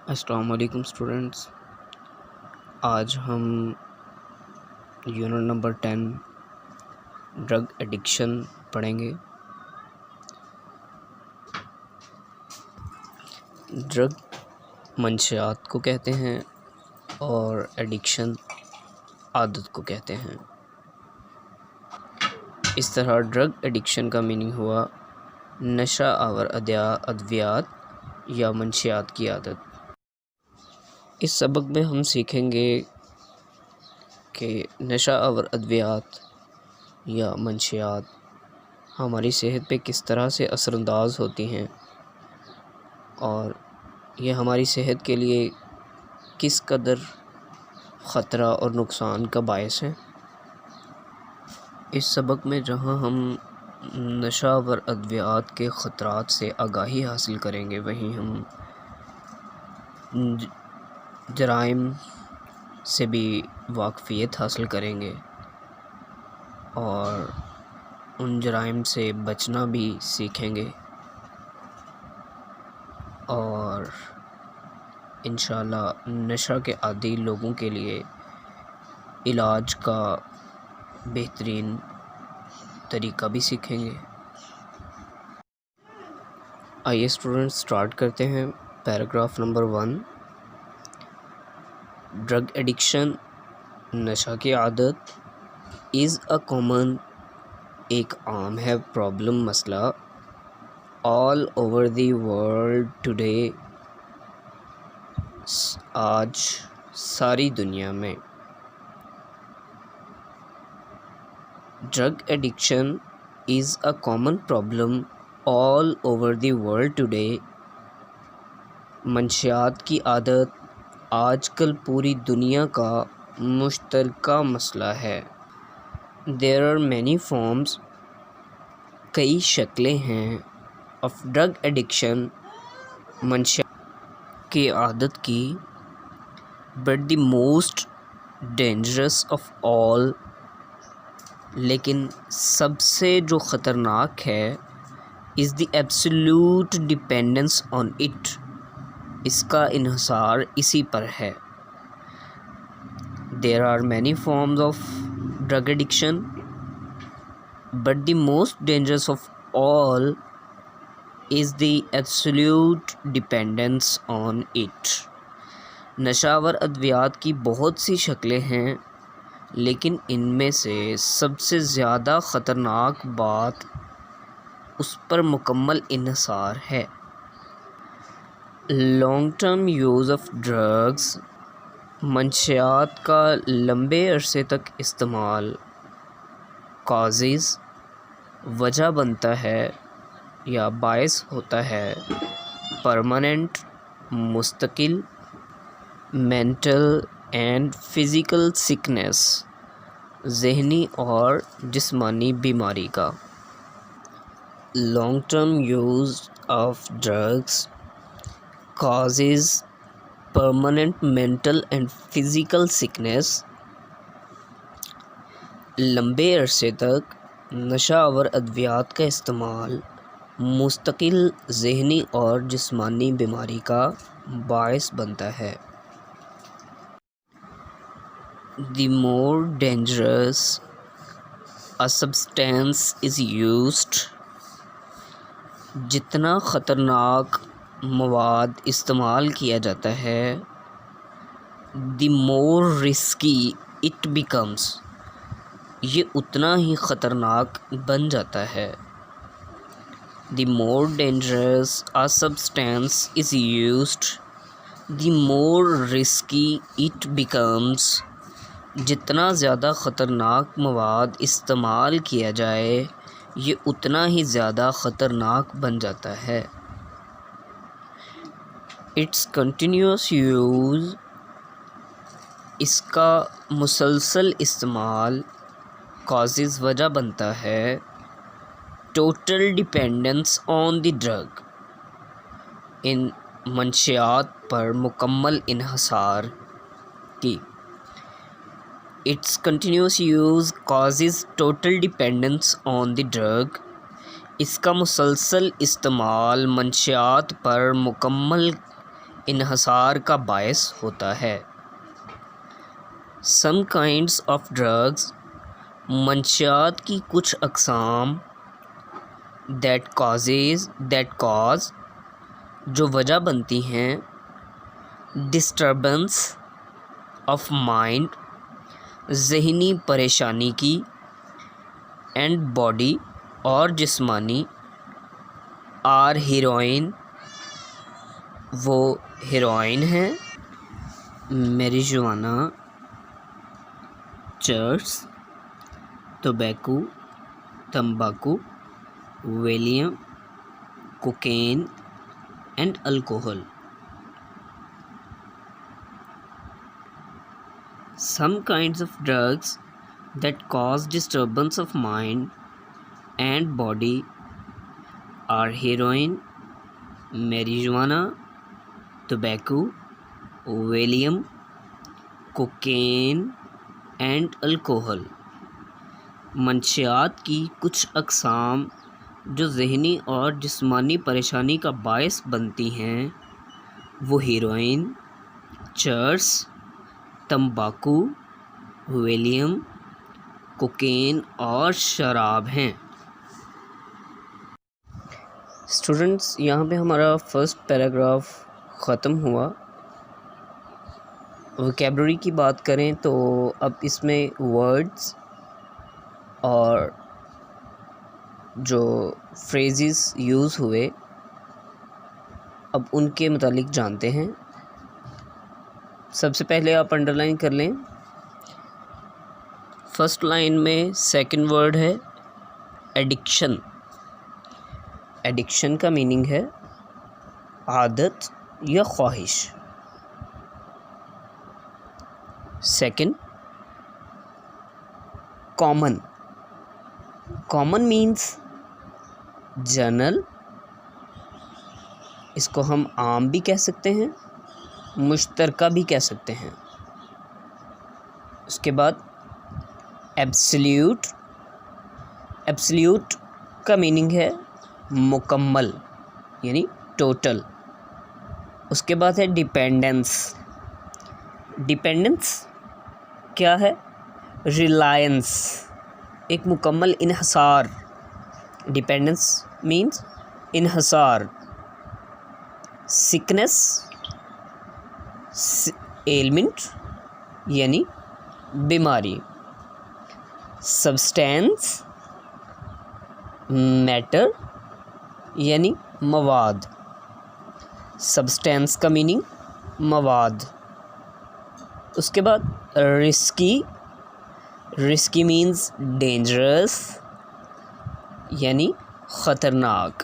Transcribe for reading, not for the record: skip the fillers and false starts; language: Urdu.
السلام علیکم اسٹوڈنٹس، آج ہم یونٹ نمبر 10 ڈرگ ایڈکشن پڑھیں گے۔ ڈرگ منشیات کو کہتے ہیں اور ایڈکشن عادت کو کہتے ہیں۔ اس طرح ڈرگ ایڈکشن کا میننگ ہوا نشہ آور ادویات یا منشیات کی عادت۔ اس سبق میں ہم سیکھیں گے کہ نشہ آور ادویات یا منشیات ہماری صحت پہ کس طرح سے اثر انداز ہوتی ہیں اور یہ ہماری صحت کے لیے کس قدر خطرہ اور نقصان کا باعث ہیں۔ اس سبق میں جہاں ہم نشہ آور ادویات کے خطرات سے آگاہی حاصل کریں گے، وہیں ہم جرائم سے بھی واقفیت حاصل کریں گے اور ان جرائم سے بچنا بھی سیکھیں گے، اور انشاءاللہ نشہ کے عادی لوگوں کے لیے علاج کا بہترین طریقہ بھی سیکھیں گے۔ آئیے اسٹوڈنٹ سٹارٹ کرتے ہیں۔ پیراگراف نمبر 1، ڈرگ ایڈکشن نشہ کی عادت از اے کامن ایک عام ہے پرابلم مسئلہ all over the world today آج ساری دنیا میں۔ Drug addiction is a common problem all over the world today, منشیات کی عادت آج کل پوری دنیا کا مشترکہ مسئلہ ہے۔ دیر آر مینی فارمز، کئی شکلیں ہیں، آف ڈرگ ایڈکشن منشیات کی عادت کی، but the most dangerous of all, لیکن سب سے جو خطرناک ہے، is the absolute dependence on it, اس کا انحصار اسی پر ہے۔ There are many forms of drug addiction but the most dangerous of all is the absolute dependence on it. نشہ آور ادویات کی بہت سی شکلیں ہیں، لیکن ان میں سے سب سے زیادہ خطرناک بات اس پر مکمل انحصار ہے۔ Long term use of drugs, منشیات کا لمبے عرصے تک استعمال، کازز وجہ بنتا ہے یا باعث ہوتا ہے، پرماننٹ مستقل، مینٹل اینڈ فزیکل سکنس ذہنی اور جسمانی بیماری کا۔ Long term use of drugs causes permanent mental and physical sickness، لمبے عرصے تک نشہ آور ادویات کا استعمال مستقل ذہنی اور جسمانی بیماری کا باعث بنتا ہے۔ The more dangerous a substance is used، جتنا خطرناک مواد استعمال کیا جاتا ہے، the more risky it becomes، یہ اتنا ہی خطرناک بن جاتا ہے۔ The more dangerous a substance is used، the more risky it becomes، جتنا زیادہ خطرناک مواد استعمال کیا جائے، یہ اتنا ہی زیادہ خطرناک بن جاتا ہے۔ اٹس کنٹینیوس یوز، اس کا مسلسل استعمال، کازز وجہ بنتا ہے، total dependence on the drug, ان منشیات پر مکمل انحصار کی۔ It's continuous use causes total dependence on the drug, اس کا مسلسل استعمال منشیات پر مکمل انحصار کا باعث ہوتا ہے۔ Some kinds of drugs منشیات کی کچھ اقسام that cause جو وجہ بنتی ہیں disturbance of mind ذہنی پریشانی کی and body اور جسمانی are heroin وہ ہیروئن ہیں، marijuana چرس ٹوبیکو تمباکو Valium cocaine and alcohol. Some kinds of drugs that cause disturbance of mind and body are heroin, marijuana, tobacco, Valium, cocaine and alcohol۔ منشیات کی کچھ اقسام جو ذہنی اور جسمانی پریشانی کا باعث بنتی ہیں وہ ہیروئن، چرس، تمباکو، ویلیم، کوکین اور شراب ہیں۔ اسٹوڈنٹس یہاں پہ ہمارا فرسٹ پیراگراف ختم ہوا۔ ووکیبلری کی بات کریں تو اب اس میں ورڈز اور جو فریزز یوز ہوئے اب ان کے متعلق جانتے ہیں۔ سب سے پہلے آپ انڈر لائن کر لیں، فرسٹ لائن میں سیکنڈ ورڈ ہے ایڈکشن۔ ایڈکشن کا میننگ ہے عادت یا خواہش۔ Second common, common means general, اس کو ہم عام بھی کہہ سکتے ہیں، مشترکہ بھی کہہ سکتے ہیں۔ اس کے بعد ایبسلیوٹ، ایبسلیوٹ کا میننگ ہے مکمل یعنی ٹوٹل۔ اس کے بعد ہے ڈیپینڈنس، ڈیپینڈنس کیا ہے؟ ریلائنس، ایک مکمل انحصار، ڈیپینڈنس مینس انحصار۔ سکنس، ایلمنٹ یعنی بیماری۔ سبسٹینس، میٹر یعنی مواد، سبسٹینس کا میننگ مواد۔ اس کے بعد رسکی، رسکی مینز ڈینجرس یعنی خطرناک۔